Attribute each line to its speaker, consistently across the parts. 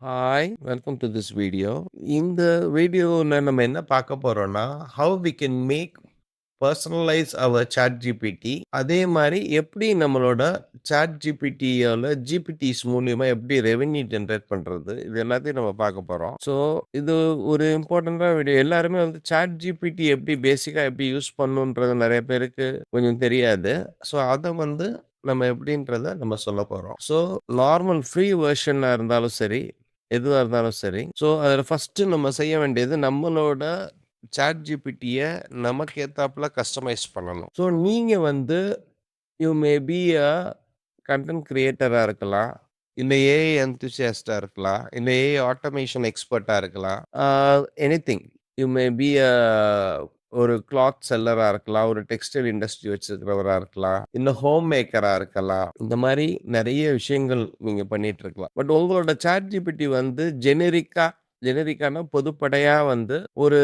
Speaker 1: Hi, welcome to this video. இந்த வீடியோல நம்ம என்ன பார்க்க போறோம்னா, how we can make personalise our ChatGPT. அதே மாரி எப்படி நம்மளோட சாட் ஜிபிடியால ஜிபிடிஸ் மூலியமா எப்படி ரெவென்யூ ஜெனரேட் பண்றது? இது எல்லாத்தையும் நம்ம பார்க்க போறோம். ஸோ இது ஒரு இம்பார்ட்டன்ட்டான வீடியோ. எல்லாருமே வந்து சாட் ஜிபிடி எப்படி பேசிக்கா எப்படி யூஸ் பண்ணணுன்றது நெறைய பேருக்கு கொஞ்சம் தெரியாது. ஸோ அத வந்து நம்ம எப்படின்றத நம்ம சொல்லப் போறோம். ஸோ நார்மல் ஃப்ரீ வெர்ஷனா இருந்தாலும் சரி, எதுவா இருந்தாலும் சரி. ஸோ அதில ஃபர்ஸ்ட்டு நம்ம செய்ய வேண்டியது நம்மளோட சாட் ஜிபிடிய நமக்கு ஏத்தாப்புல கஸ்டமைஸ் பண்ணணும். ஸோ நீங்க வந்து you may be a content கிரியேட்டரா இருக்கலாம். இல்ல ஏஐ என்தூசியாஸ்ட்டா இருக்கலாம். இல்ல ஏஐ ஆட்டோமேஷன் எக்ஸ்பர்ட்டா இருக்கலாம். எனிதிங். யூ மே பி அ ஒரு கிளாத் செல்லரா இருக்கலாம். ஒரு டெக்ஸ்டைல் இண்டஸ்ட்ரி வச்சிருக்கிறவரா இருக்கலாம். இல்ல ஹோம் மேக்கரா இருக்கலாம். இந்த மாரி நெறைய விஷயங்கள் நீங்க பண்ணிட்டு இருக்கலாம். பட் உங்களோட சாட் ஜிபிடி வந்து ஜெனரிக்கானா பொதுப்படையா வந்து ஒரு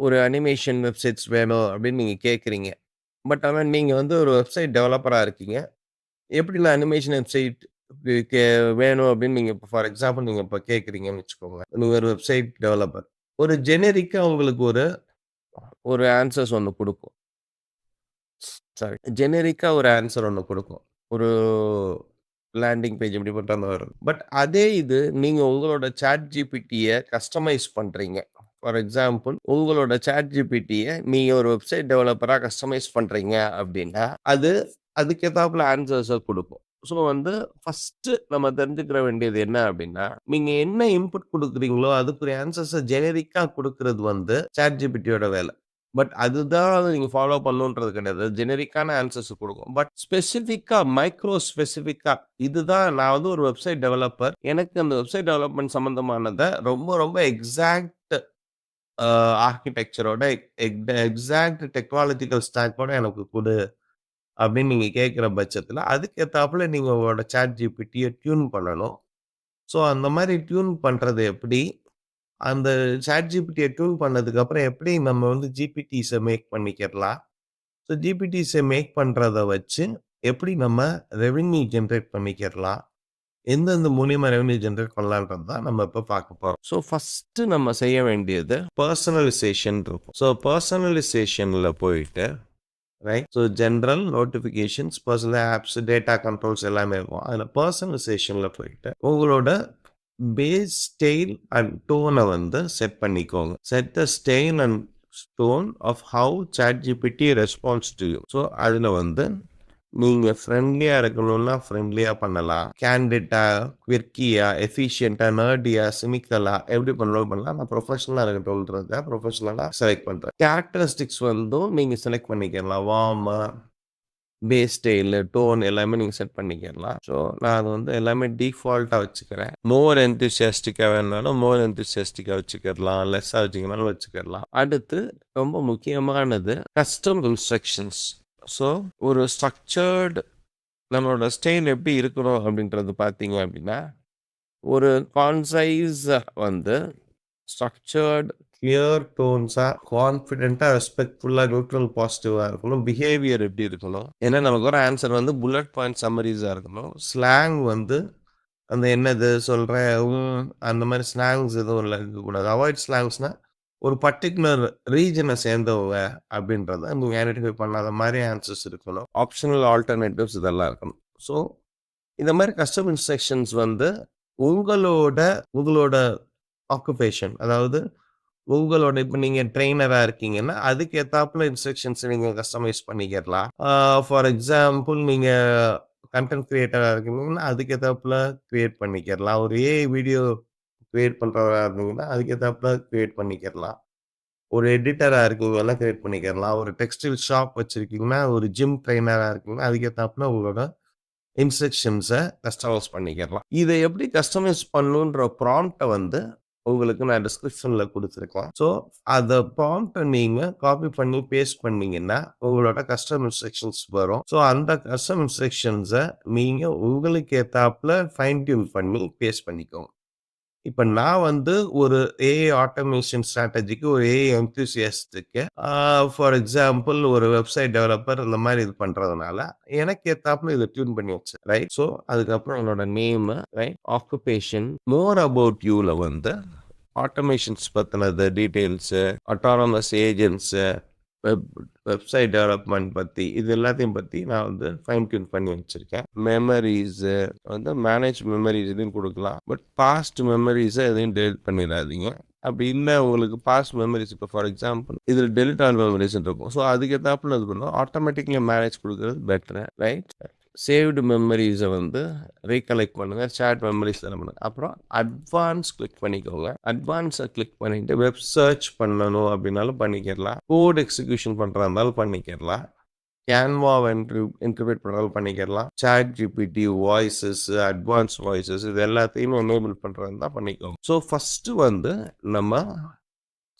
Speaker 1: ஒரு அனிமேஷன் வெப்சைட்ஸ் வேணும் அப்படின்னு நீங்க கேட்கிறீங்க. பட் ஆனா நீங்க வந்து ஒரு வெப்சைட் டெவலப்பரா இருக்கீங்க. எப்படி நான் அனிமேஷன் வெப்சைட் கே வேணும் அப்படின்னு நீங்க இப்ப ஃபார் எக்ஸாம்பிள் நீங்க இப்ப கேட்கிறீங்கன்னு வச்சுக்கோங்க. நீங்க ஒரு வெப்சைட் டெவலப்பர். ஒரு ஜெனரிக்கா உங்களுக்கு ஒரு ஒரு ஆன்சர்ஸ் ஒண்ணு குடுக்கும். சாரி. ஜெனரிக்கா ஒரு ஆன்சர் ஒண்ணு குடுக்கும். ஒரு லேண்டிங் பேஜ் இப்படி போட்டா தான் வரும். பட் அதே இது நீங்க உங்களோட சாட் ஜிபிடிய கஸ்டமைஸ் பண்றீங்க. ஃபார் எக்ஸாம்பிள் உங்களோட சாட் ஜிபிடிய நீங்க ஒரு வெப்சைட் டெவலப்பரா கஸ்டமைஸ் பண்றீங்க அப்படின்னா, அது அதுக்கேத்தாப்புல ஆன்சர்ஸ குடுக்கும். ஸோ வந்து ஃபர்ஸ்ட்டு நம்ம தெரிஞ்சுக்கிற வேண்டியது என்ன அப்படின்னா, நீங்க என்ன இன்புட் குடுக்குறீங்களோ, அதுக்குரிய ஆன்சர்ஸ ஜெனரிக்கா குடுக்குறது வந்து சாட் ஜிபிடியோட வேல. பட் அதுதான் நீங்க ஃபாலோ பண்ணணுன்றது கிடையாது. ஜெனரிக்கான ஆன்சர்ஸ் குடுக்கும். பட் ஸ்பெசிஃபிக்கா, மைக்ரோ ஸ்பெசிஃபிக்கா இதுதான் நான் வந்து ஒரு வெப்சைட் டெவலப்பர். எனக்கு அந்த வெப்சைட் டெவலப்மென்ட் சம்மந்தமானத ரொம்ப ரொம்ப எக்ஸாக்ட் அ ஆர்க்கிடெக்சரோட எக்ஸாக்ட் டெக்னாலஜிக்கல் ஸ்டாக்கோட எனக்கு குடு அப்படின்னு நீங்க கேட்கிற பட்சத்தில, அதுக்கு ஏத்தாப்புல நீங்க உங்களோட சாட் ஜிபிடிய டியூன் பண்ணணும். ஸோ அந்த மாரி டியூன் பண்றது எப்படி? அந்த சாட் ஜிபிடிய டியூன் பண்ணதுக்கு அப்புறம் எப்படி நம்ம வந்து ஜிபிடிஸ மேக் பண்ணிக்கிறலாம்? ஸோ ஜிபிடிஸ மேக் பண்றத வச்சு, எப்படி நம்ம ரெவென்யூ ஜெனரேட் பண்ணிக்கிறலாம்? எந்தெந்த மூலியமா ரெவென்யூ ஜெனரேட் பண்ணலான்றது தான் நம்ம இப்ப பார்க்க போறோம். ஸோ ஃபர்ஸ்ட்டு நம்ம செய்ய வேண்டியது பெர்சனலைசேஷன் இருக்கும். ஸோ பெர்சனலைசேஷன்ல போயிட்டு right. So general, notifications, personal apps, data controls எல்லாமே இருக்கும். அதில பெர்சனலைசேஷன்ல போயிட்டு உங்களோட பேஸ், ஸ்டைல் அண்ட் டோன வந்து செட் பண்ணிக்கோங்க. Set the style and tone of how ChatGPT response to you. So அதில வந்து நீங்க ஃப்ரெண்ட்லியா இருக்கணும்னா ஃப்ரெண்ட்லியா பண்ணலாம். கேண்டிடா, குவிர்க்கியா, எஃபிஷியன்ட்டா, நர்டியா, சினிக்கலா எப்படி பண்ணாலும் பண்ணலாம். நான் ப்ரொஃபஷனலா இருக்கட்டும்ன்றத ப்ரொஃபஷனலா செலக்ட் பண்றேன். கேரக்டரிஸ்டிக்ஸ் வந்தும் நீங்க செலக்ட் பண்ணிக்கலாம். வார்மா, பேஸ் ஸ்டைலு, டோன் எல்லாமே நீங்க செட் பண்ணிக்கலாம். ஸோ நான் அது வந்து எல்லாமே டிஃபால்ட்டா வச்சுக்கிறேன். மோர் என்தூசியாஸ்டிக்கா வேணும்னாலும் மோர் என்தூசியாஸ்டிக்கா வச்சுக்கிடலாம். லெஸ்ஸா வச்சுக்கனாலும் வச்சுக்கிடலாம். அடுத்து ரொம்ப முக்கியமானது கஸ்டம் இன்ஸ்ட்ரக்ஷன்ஸ். ஸோ ஒரு ஸ்ட்ரக்சர்டு நம்மளோட ஸ்டைல் எப்படி இருக்கணும் அப்படின்றது பார்த்தீங்க அப்படின்னா, ஒரு கான்சைஸா வந்து ஸ்ட்ரக்சர்டு, கிளியர் டோன்ஸா, கான்ஃபிடென்ட்டா, ரெஸ்பெக்ட்ஃபுல்லா, நியூட்ரல், பாசிட்டிவா இருக்கணும். பிஹேவியர் எப்படி இருக்கணும்? ஏன்னா நமக்கு வர ஆன்சர் வந்து புல்லட் பாயிண்ட் சம்மரீஸா இருக்கணும். ஸ்லாங் வந்து அந்த என்னது சொல்றேன், அந்த மாரி ஸ்லாங்ஸ் எதுவும் இருக்கக்கூடாது. அவாய்ட் ஸ்லாங்ஸ்னா ஒரு பர்ட்டிகுலர் ரீஜன சேர்ந்தவங்க அப்படின்றத நீங்க ஐடென்டிஃபை பண்ணாத மாரி ஆன்சர்ஸ் இருக்கணும். ஆப்ஷனல் ஆல்டர்னேட்டிவ்ஸ் இதெல்லாம் இருக்கணும். ஸோ இந்த மாரி கஸ்டம் இன்ஸ்ட்ரக்ஷன்ஸ் வந்து உங்களோட உங்களோட ஆக்குபேஷன் அதாவது உங்களோட இப்ப நீங்க ட்ரெய்னரா இருக்கீங்கன்னா, அதுக்கு ஏத்தாப்புல இன்ஸ்ட்ரக்ஷன்ஸ் நீங்க கஸ்டமைஸ் பண்ணிக்கிறலாம். ஃபார் எக்ஸாம்பிள் நீங்க கன்டென்ட் கிரியேட்டரா இருக்கீங்கன்னா, அதுக்கு ஏத்தாப்புல கிரியேட் பண்ணிக்கிறலாம். ஒரு ஏஐ வீடியோ கிரியேட் பண்றவரா இருந்தீங்கன்னா, அதுக்கு ஏத்தாப்புல கிரியேட் பண்ணிக்கிறலாம். ஒரு எடிட்டரா இருக்கீங்கன்னா கிரியேட் பண்ணிக்கிறலாம். ஒரு டெக்ஸ்டைல் ஷாப் வச்சிருக்கீங்கன்னா, ஒரு ஜிம் ட்ரெய்னரா இருக்கீங்கன்னா, அதுக்கு ஏத்தாப்புல உங்களோட இன்ஸ்ட்ரக்ஷன்ஸ கஸ்டமைஸ் பண்ணிக்கிறலாம். இத எப்படி கஸ்டமைஸ் பண்ணணுன்ற ப்ராம்ப்ட்ட வந்து உங்களுக்கு நான் டிஸ்கிரிப்ஷன்ல குடுத்துருக்கேன். ஸோ, அத ப்ராம்ப்ட்ட நீங்க காப்பி பண்ணி பேஸ்ட் பண்ணீங்கன்னா, உங்களோட கஸ்டம் இன்ஸ்ட்ரக்ஷன்ஸ் வரும். ஸோ, அந்த கஸ்டம் இன்ஸ்ட்ரக்ஷன்ஸ நீங்க உங்களுக்கு ஏத்தாப்புல ஃபைன் டியூன் பண்ணி பேஸ்ட் பண்ணிக்கோங்க. இப்ப நான் வந்து ஒரு ஏஐ ஆட்டோமேஷன் ஸ்ட்ராட்டஜிக்கு ஒரு ஏஐ என்தூசியாஸ்டுக்கு ஃபார் எக்ஸாம்பிள் ஒரு வெப்சைட் டெவலப்பர் இந்த மாதிரி இது பண்றதுனால எனக்கு ஏத்தாப்புல இதை டியூன் பண்ணி வச்சேன் ரைட். ஸோ அதுக்கப்புறம் என்னோட name right occupation more about யூல வந்து ஆட்டோமேஷன்ஸ் பற்றினது details autonomous agents website development பற்றி இது எல்லாத்தையும் பற்றி நான் வந்து ஃபைன் டியூன் பண்ணி வச்சுருக்கேன். மெமரிஸு வந்து மேனேஜ் மெமரிஸ் எதுவும் கொடுக்கலாம், பட் பாஸ்ட் மெமரிஸை எதையும் டெலிட் பண்ணிடாதீங்க. அப்படி இல்லை உங்களுக்கு பாஸ்ட் மெமரிஸ் இப்போ ஃபார் எக்ஸாம்பிள் இதில் டெலிட் ஆன் மெமரிஸ் இருக்கும். ஸோ அதுக்கேற்றாப்புல இது பண்ணுவோம் ஆட்டோமேட்டிக்லி மேனேஜ் கொடுக்குறது பெட்டர் ரைட். சேவ்டு மெமரிஸை வந்து ரீகலெக்ட் பண்ணுங்கள், சேட் மெமரிஸ் தர பண்ணுங்க. அப்புறம் அட்வான்ஸ் கிளிக் பண்ணிக்கோங்க. அட்வான்ஸை கிளிக் பண்ணிட்டு வெப் சர்ச் பண்ணணும் அப்படின்னாலும் பண்ணிக்கலாம், கோட் எக்ஸிக்யூஷன் பண்ணுறதா இருந்தாலும் பண்ணிக்கலாம், கேன்வாவை இன்டர்பிரேட் பண்ணாலும் பண்ணிக்கலாம், ChatGPT voices advance voices இது எல்லாத்தையும் எனேபிள் பண்ணுறது தான் பண்ணிக்கோங்க. ஸோ ஃபஸ்ட்டு வந்து நம்ம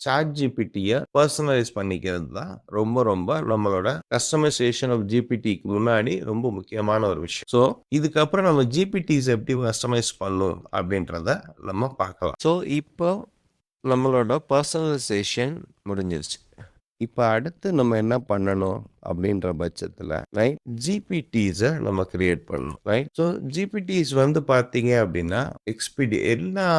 Speaker 1: சாட் ஜிபிடியை பர்சனலைஸ் பண்ணிக்கிறது தான் ரொம்ப ரொம்ப நம்மளோட கஸ்டமைசேஷன் ஆஃப் ஜிபிடிக்கு முன்னாடி ரொம்ப முக்கியமான ஒரு விஷயம். ஸோ இதுக்கப்புறம் நம்ம ஜிபிடிஸ் எப்படி கஸ்டமைஸ் பண்ணணும் அப்படின்றத நம்ம பார்க்கலாம். ஸோ இப்போ நம்மளோட பர்சனலைசேஷன் முடிஞ்சிருச்சு. இப்போ அடுத்து நம்ம என்ன பண்ணணும் அப்படின்ற பட்சத்தில் ரைட் ஜிபிடிஸை நம்ம கிரியேட் பண்ணணும் ரைட். ஸோ ஜிபிடிஸ் வந்து பார்த்தீங்க அப்படின்னா எக்ஸ்பிடி எல்லா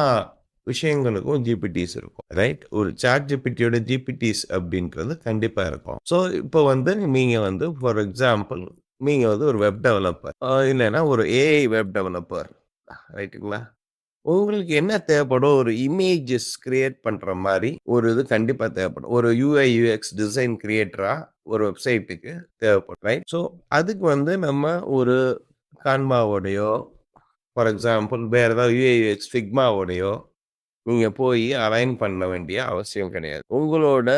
Speaker 1: விஷயங்களுக்கும் ஜிபிடிஸ் இருக்கும் ரைட். ஒரு சாட் ஜிபிடியோட ஜிபிடிஸ் அப்படின்றது கண்டிப்பாக இருக்கும். ஸோ இப்போ வந்து நீங்கள் வந்து ஃபார் எக்ஸாம்பிள் நீங்கள் வந்து ஒரு வெப் டெவலப்பர் இல்லைன்னா ஒரு ஏஐ வெப் டெவலப்பர் ரைட்டுங்களா. உங்களுக்கு என்ன தேவைப்படும், ஒரு இமேஜஸ் கிரியேட் பண்ணுற மாதிரி ஒரு இது கண்டிப்பாக தேவைப்படும். ஒரு யூஐ யூஎக்ஸ் டிசைன் கிரியேட்டராக ஒரு வெப்சைட்டுக்கு தேவைப்படும் ரைட். ஸோ அதுக்கு வந்து நம்ம ஒரு கான்வாவோடையோ ஃபார் எக்ஸாம்பிள் வேறு ஏதாவது யூஐ யூஎக்ஸ் ஃபிக்மாவோடையோ நீங்கள் போய் அலைன் பண்ண வேண்டிய அவசியம் கிடையாது. உங்களோட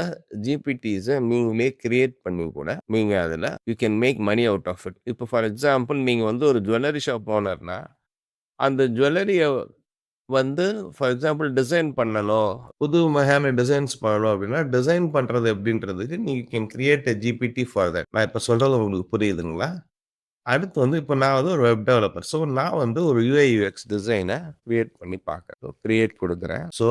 Speaker 1: ஜிபிடிஸை நீங்களே கிரியேட் பண்ணி கூட நீங்கள் அதில் you can make money out of it. இப்போ ஃபார் எக்ஸாம்பிள் நீங்கள் வந்து ஒரு ஜுவல்லரி ஷாப் ஓனர்னா அந்த ஜுவல்லரியை வந்து ஃபார் எக்ஸாம்பிள் டிசைன் பண்ணணும், புது வகையான டிசைன்ஸ் பண்ணணும் அப்படின்னா டிசைன் பண்ணுறது எப்படின்றதுக்கு நீங்கள் can create a GPT for that. நான் இப்போ சொல்கிறது உங்களுக்கு புரியுதுங்களா? அடுத்து வந்து இப்போ நான் வந்து ஒரு வெப் டெவலப்பர். ஸோ நான் வந்து ஒரு யூஐ யூஎக்ஸ் டிசைனை கிரியேட் பண்ணி பார்க்குறேன். ஸோ கிரியேட் கொடுக்குறேன். ஸோ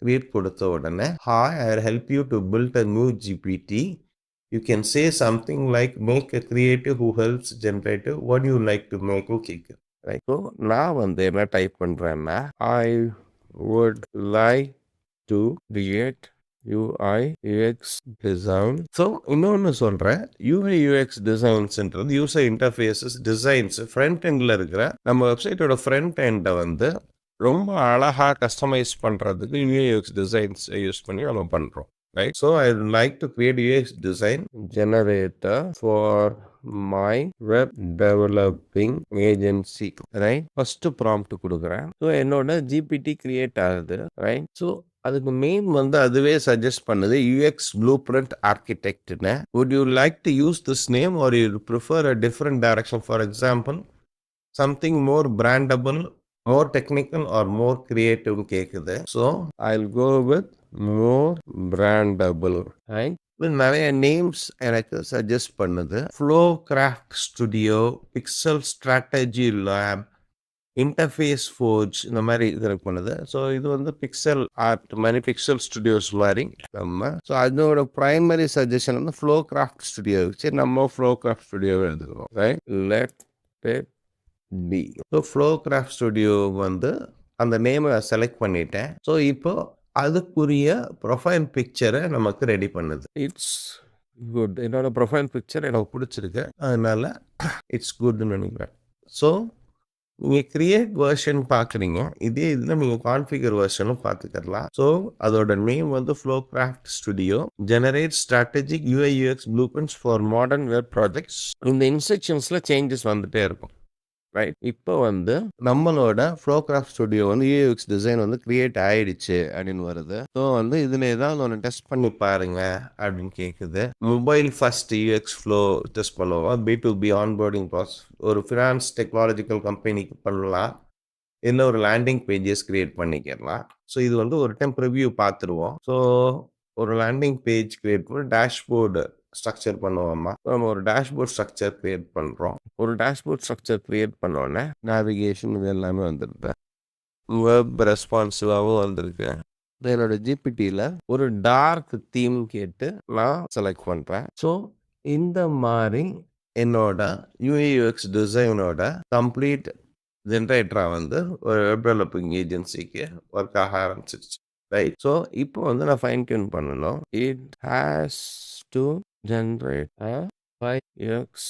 Speaker 1: கிரியேட் கொடுத்த உடனே hi I help you to build a new GPT. You can say something like make a creative who helps generative what you like to make கேட்கு right. So நான் வந்து என்ன type பண்ணுறேன்னா I would like to create UI UX design. So இன்னொன்று சொல்கிறேன், UI UX டிசைன்ஸ்ன்றது user interfaces designs front எண்டில் இருக்கிற நம்ம வெப்சைட்டோட ஃப்ரண்ட் எண்டை வந்து ரொம்ப அழகாக கஸ்டமைஸ் பண்ணுறதுக்கு UI UX டிசைன்ஸ் யூஸ் பண்ணி நம்ம பண்ணுறோம் right. So I like to create UX design generator for my web developing agency right. First prompt கொடுக்குறேன். ஸோ என்னோட ஜிபிடி கிரியேட் ஆகுது ரைட். ஸோ அதுக்கு மெயின் வந்து அதுவே சஜஸ்ட் பண்ணுது யூஎக்ஸ் ப்ளூ பிரிண்ட் ஆர்கிடெக்ட்னு. Would you like to use this name or you prefer a different direction, for example something more brandable, more technical or more கிரியேட்டிவ்னு கேட்குது. So I will go with more பிராண்டபிள் right. நிறைய names எனக்கு suggest பண்ணுது. Flow craft studio, pixel strategy lab, interface forge இந்த மாதிரி இது பண்ணுது. So இது வந்து பிக்சல் ஆர்ட் மாதிரி பிக்சல் ஸ்டுடியோஸ் மாதிரி நம்ம. ஸோ அதோட ப்ரைமரி சஜஷன் வந்து ஃப்ளோ கிராஃப்ட் ஸ்டுடியோ. சரி நம்ம ஃப்ளோ கிராஃப்ட் ஸ்டுடியோவை எடுத்துக்கிறோம் right. Let it be. So flow craft studio வந்து அந்த நேமை செலக்ட் பண்ணிட்டேன். ஸோ இப்போ அதுக்குரிய ப்ரொஃபைல் பிக்சரை நமக்கு ரெடி பண்ணுது. It's good. என்னோட ப்ரொஃபைல் பிக்சர் எனக்கு பிடிச்சிருக்கு, அதனால இட்ஸ் குட்னு நினைக்கிறேன். ஸோ நீங்கள் கிரியேட் வெர்ஷன் பார்க்குறீங்க, இதே இதில் நீங்கள் கான்ஃபிகர் வெர்ஷனும் பார்த்துக்கலாம். ஸோ அதோட நேம் வந்து flow craft studio generate strategic UI UX blue prints for modern web projects. இந்த இன்ஸ்ட்ரக்ஷன்ஸில் சேஞ்சஸ் வந்துட்டே இருக்கும் ரைட். இப்போ வந்து நம்மளோட ஃப்ளோ கிராஃப்ட் ஸ்டுடியோ வந்து யூஎக்ஸ் டிசைன் வந்து கிரியேட் ஆயிடுச்சு அப்படின்னு வருது. ஸோ வந்து இதில் ஏதாவது ஒன்று டெஸ்ட் பண்ணி பாருங்க அப்படின்னு கேட்குது. Mobile first UX flow test பண்ணுவோம். B2B ஆன்போர்டிங் ப்ராசஸ் ஒரு ஃபினான்ஸ் டெக்னாலஜிக்கல் கம்பெனிக்கு பண்ணலாம், இல்லை ஒரு லேண்டிங் பேஜஸ் கிரியேட் பண்ணிக்கலாம். ஸோ இது வந்து ஒரு டைம் ப்ரிவ்யூ பார்த்துருவோம். ஸோ ஒரு லேண்டிங் பேஜ் கிரியேட் பண்ணி டேஷ்போர்டு ஸ்ட்ரக்சர் பண்ணுவோம்மா. நம்ம ஒரு டேஷ்போர்ட் ஸ்ட்ரக்சர் கிரியேட் பண்ணுறோம். ஒரு டேஷ்போர்ட் ஸ்ட்ரக்சர் கிரியேட் பண்ணோன்னே நேவிகேஷன் இது எல்லாமே வந்துடுது. வெப் ரெஸ்பான்சிவாகவும் வந்திருக்கு. என்னோட ஜிபிடியில் ஒரு டார்க் தீம் கேட்டு நான் செலக்ட் பண்ணுறேன். ஸோ இந்த மாதிரி என்னோட யூஐயூஎக்ஸ் டிசைனோட கம்ப்ளீட் ஜென்ரேட்டராக வந்து ஒரு வெப் டெவலப்பிங் ஏஜென்சிக்கு ஒர்க் ஆக ஆரம்பிச்சிருச்சு. ரைட். ஸோ இப்போ வந்து நான் ஃபைன் டியூன் பண்ணணும். It has to generate 5x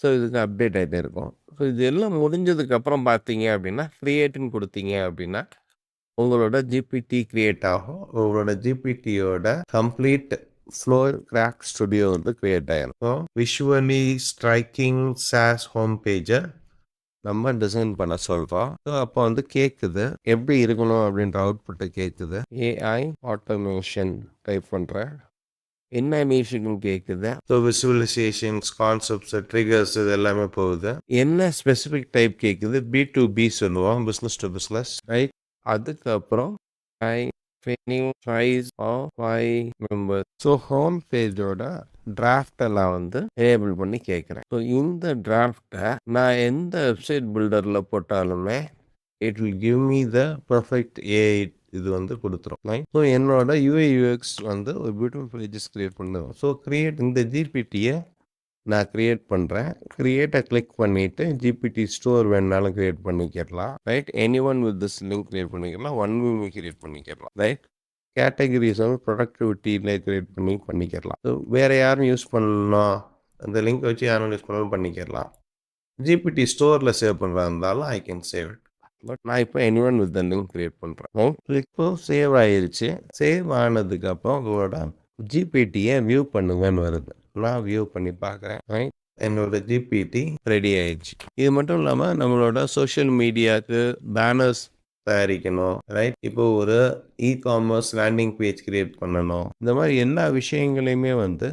Speaker 1: so இதுக்கு அப்டேட் ஆகிட்டே இருக்கும். ஸோ இது எல்லாம் முடிஞ்சதுக்கு அப்புறம் பார்த்தீங்க அப்படின்னா கிரியேட்னு கொடுத்தீங்க அப்படின்னா உங்களோட ஜிபிடி கிரியேட் ஆகும். உங்களோட ஜிபிடியோட கம்ப்ளீட் ஃப்ளோர் கிராக் ஸ்டுடியோ வந்து கிரியேட் ஆகிருக்கும். விஷுவலி ஸ்ட்ரைக்கிங் சாஸ் ஹோம் பேஜை நம்ம டிசைன் பண்ண சொல்கிறோம். ஸோ அப்போ வந்து கேட்குது எப்படி இருக்கணும் அப்படின்ற அவுட்புட்டை கேட்குது. ஏஐ ஆட்டோமேஷன் டைப் பண்ணுறேன். என்ன அனிமேஷன் கேட்குது. ஸோ விசுவலைசேஷன்ஸ், கான்செப்ட்ஸ், ட்ரிகர்ஸ் இது எல்லாமே போகுது. என்ன ஸ்பெசிஃபிக் டைப் கேட்குது. B2B சொல்லுவோம், பிஸ்னஸ் டு பிஸ்னஸ். ரைட். அதுக்கப்புறம் ஸோ ஹோம் பேஜோட டிராஃப்டெல்லாம் வந்து எனேபிள் பண்ணி கேட்குறேன். ஸோ இந்த டிராஃப்டை நான் எந்த வெப்சைட் பில்டரில் போட்டாலுமே it will give me the perfect AI இது வந்து கொடுத்துரும். ஸோ என்னோட யூஐயூஎக்ஸ் வந்து ஒரு பியூட்டிஃபுல் பேஜஸ் கிரியேட் பண்ணுவோம். ஸோ இந்த ஜிபிடியை நான் கிரியேட் பண்ணுறேன். கிரியேட்டை கிளிக் பண்ணிவிட்டு ஜிபிடி ஸ்டோர் வேணுனாலும் கிரியேட் பண்ணிக்கலாம். Right. Any one with this link create பண்ணிக்கலாம். ஒன் வியூ கிரியேட் பண்ணிக்கலாம். ரைட். கேட்டகரிஸ் வந்து ப்ரொடக்டிவிட்டியில் கிரியேட் பண்ணிக்கலாம். ஸோ வேறு யாரும் யூஸ் பண்ணலாம், அந்த லிங்க் வச்சு யாரும் யூஸ் பண்ணாலும் பண்ணிக்கலாம். ஜிபிடி ஸ்டோரில் சேவ் பண்ணுறதா இருந்தாலும் I can save it. But நான் இப்போ any one with the link create பண்ணுறேன். இப்போ சேவ் ஆயிடுச்சு. சேவ் ஆனதுக்கப்புறம் உங்களோட ஜிபிடியை வியூ பண்ணுவேன்னு வருது. நான் வியூ பண்ணி பார்க்குறேன். ரைட். என்னோட ஜிபிடி ரெடி ஆயிடுச்சு. இது மட்டும் இல்லாமல் நம்மளோட சோஷியல் மீடியாவுக்கு பேனர்ஸ் தயாரிக்கணும். ரைட். இப்போ ஒரு இ-காமர்ஸ் லேண்டிங் பேஜ் கிரியேட் பண்ணணும். இந்த மாதிரி எல்லா விஷயங்களையுமே வந்து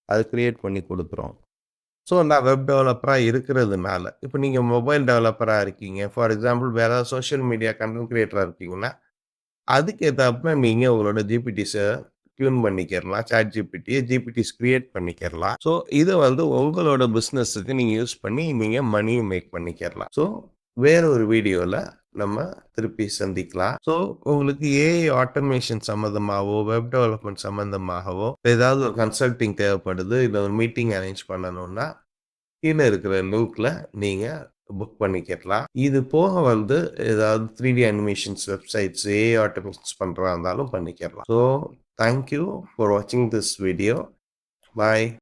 Speaker 1: அது கிரியேட் பண்ணி கொடுத்துரும். ஸோ நான் வெப் டெவலப்பராக இருக்கிறதுனால இப்போ நீங்கள் மொபைல் டெவலப்பராக இருக்கீங்க, ஃபார் எக்ஸாம்பிள் வேறு ஏதாவது சோஷியல் மீடியா கண்டென்ட் கிரியேட்டராக இருக்கீங்கன்னா அதுக்கு ஏற்றாப்புல நீங்கள் உங்களோட ஜிபிடிஸை டியூன் பண்ணிக்கிறலாம். சாட் ஜிபிடிஸ் கிரியேட் பண்ணிக்கிறலாம். ஸோ இதை வந்து உங்களோட பிஸ்னஸுக்கு நீங்கள் யூஸ் பண்ணி நீங்கள் மணியும் மேக் பண்ணிக்கிறலாம். ஸோ வேற ஒரு வீடியோவில் நம்ம திருப்பி சந்திக்கலாம். ஸோ உங்களுக்கு ஏஐ ஆட்டோமேஷன் சம்மந்தமாகவோ வெப் டெவலப்மெண்ட் சம்மந்தமாகவோ ஏதாவது ஒரு கன்சல்டிங் தேவைப்படுது, இல்லை ஒரு மீட்டிங் அரேஞ்ச் பண்ணணும்னா கீழே இருக்கிற லிங்க்ல நீங்கள் புக் பண்ணிக்கலாம். இது போக வந்து ஏதாவது 3D animations websites AI automations பண்ணுறதா இருந்தாலும் பண்ணிக்கலாம். ஸோ தேங்க்யூ ஃபார் வாட்சிங் திஸ் வீடியோ. பாய்.